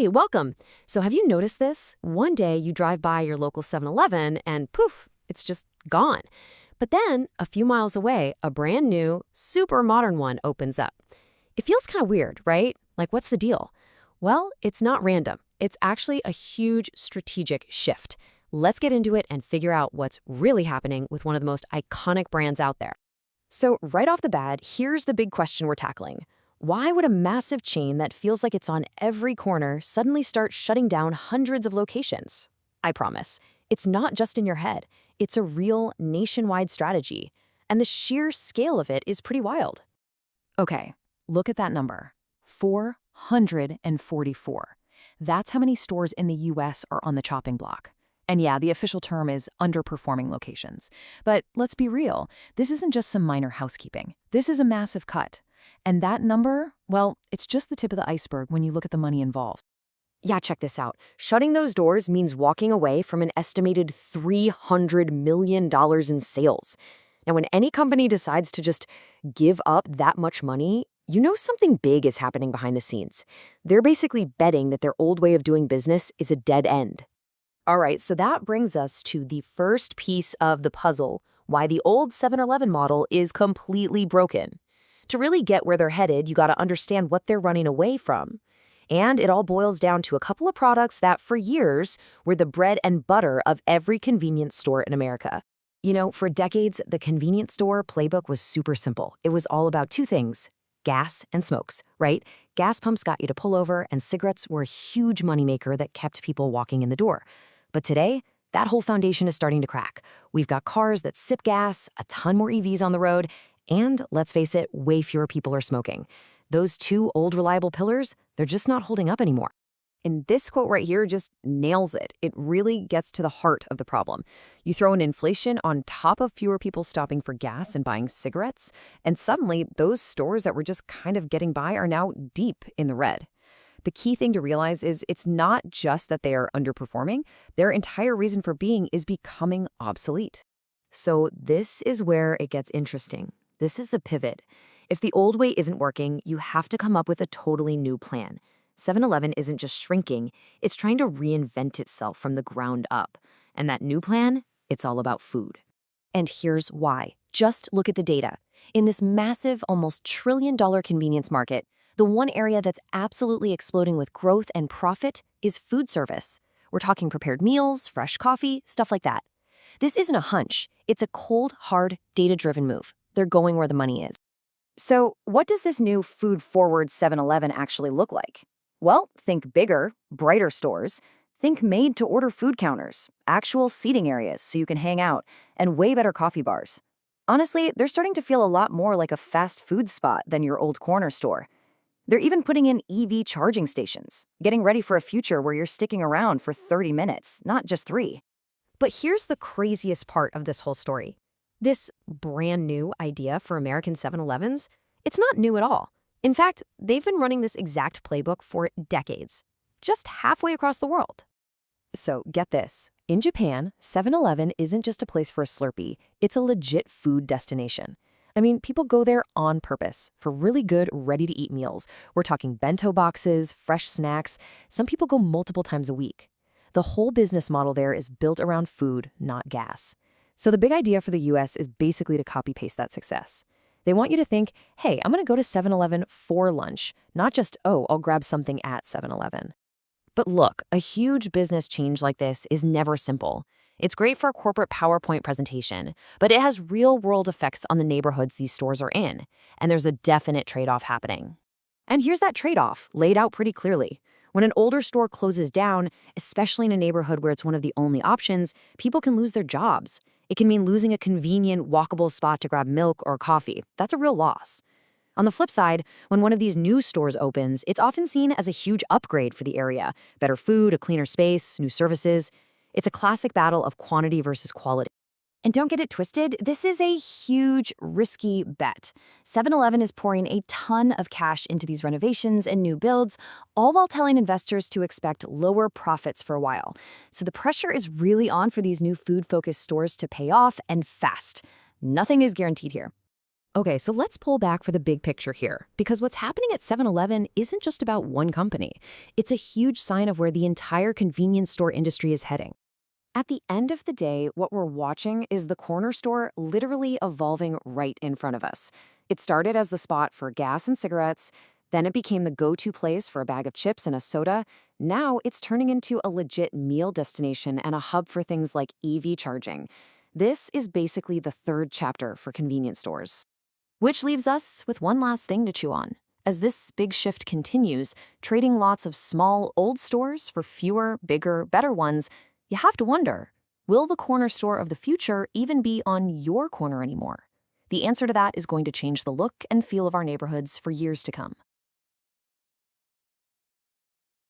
Hey, welcome. So have you noticed this? One day you drive by your local 7-Eleven and poof, it's just gone. But then, a few miles away, a brand new, super modern one opens up. It feels kind of weird, right? Like, what's the deal? Well, it's not random. It's actually a huge strategic shift. Let's get into it and figure out what's really happening with one of the most iconic brands out there. So right off the bat, here's the big question we're tackling. Why would a massive chain that feels like it's on every corner suddenly start shutting down hundreds of locations? I promise, it's not just in your head. It's a real nationwide strategy. And the sheer scale of it is pretty wild. Okay, look at that number. 444. That's how many stores in the US are on the chopping block. And yeah, the official term is underperforming locations. But let's be real, this isn't just some minor housekeeping. This is a massive cut. And that number, well, it's just the tip of the iceberg when you look at the money involved. Yeah, check this out. Shutting those doors means walking away from an estimated $300 million in sales. Now, when any company decides to just give up that much money, you know something big is happening behind the scenes. They're basically betting that their old way of doing business is a dead end. All right, so that brings us to the first piece of the puzzle, why the old 7-Eleven model is completely broken. To really get where they're headed, you got to understand what they're running away from. And it all boils down to a couple of products that, for years, were the bread and butter of every convenience store in America. You know, for decades, the convenience store playbook was super simple. It was all about two things: gas and smokes, right? Gas pumps got you to pull over, and cigarettes were a huge moneymaker that kept people walking in the door. But today, that whole foundation is starting to crack. We've got cars that sip gas, a ton more EVs on the road, and, let's face it, way fewer people are smoking. Those two old reliable pillars, they're just not holding up anymore. And this quote right here just nails it. It really gets to the heart of the problem. You throw in inflation on top of fewer people stopping for gas and buying cigarettes, and suddenly those stores that were just kind of getting by are now deep in the red. The key thing to realize is it's not just that they are underperforming. Their entire reason for being is becoming obsolete. So this is where it gets interesting. This is the pivot. If the old way isn't working, you have to come up with a totally new plan. 7-Eleven isn't just shrinking, it's trying to reinvent itself from the ground up. And that new plan, it's all about food. And here's why. Just look at the data. In this massive, almost trillion-dollar convenience market, the one area that's absolutely exploding with growth and profit is food service. We're talking prepared meals, fresh coffee, stuff like that. This isn't a hunch. It's a cold, hard, data-driven move. They're going where the money is. So what does this new food-forward 7-Eleven actually look like? Well, think bigger, brighter stores. Think made-to-order food counters, actual seating areas so you can hang out, and way better coffee bars. Honestly, they're starting to feel a lot more like a fast food spot than your old corner store. They're even putting in EV charging stations, getting ready for a future where you're sticking around for 30 minutes, not just 3. But here's the craziest part of this whole story. This brand new idea for American 7-Elevens, it's not new at all. In fact, they've been running this exact playbook for decades, just halfway across the world. So get this. In Japan, 7-Eleven isn't just a place for a Slurpee, it's a legit food destination. I mean, people go there on purpose for really good, ready-to-eat meals. We're talking bento boxes, fresh snacks. Some people go multiple times a week. The whole business model there is built around food, not gas. So the big idea for the US is basically to copy-paste that success. They want you to think, hey, I'm going to go to 7-Eleven for lunch, not just, oh, I'll grab something at 7-Eleven. But look, a huge business change like this is never simple. It's great for a corporate PowerPoint presentation, but it has real-world effects on the neighborhoods these stores are in, and there's a definite trade-off happening. And here's that trade-off, laid out pretty clearly. When an older store closes down, especially in a neighborhood where it's one of the only options, people can lose their jobs. It can mean losing a convenient, walkable spot to grab milk or coffee. That's a real loss. On the flip side, when one of these new stores opens, it's often seen as a huge upgrade for the area. Better food, a cleaner space, new services. It's a classic battle of quantity versus quality. And don't get it twisted, this is a huge, risky bet. 7-Eleven is pouring a ton of cash into these renovations and new builds, all while telling investors to expect lower profits for a while. So the pressure is really on for these new food-focused stores to pay off, and fast. Nothing is guaranteed here. Okay, so let's pull back for the big picture here, because what's happening at 7-Eleven isn't just about one company. It's a huge sign of where the entire convenience store industry is heading. At the end of the day, what we're watching is the corner store literally evolving right in front of us. It started as the spot for gas and cigarettes, then it became the go-to place for a bag of chips and a soda. Now it's turning into a legit meal destination and a hub for things like EV charging. This is basically the third chapter for convenience stores. Which leaves us with one last thing to chew on. As this big shift continues, trading lots of small, old stores for fewer, bigger, better ones, you have to wonder, will the corner store of the future even be on your corner anymore? The answer to that is going to change the look and feel of our neighborhoods for years to come.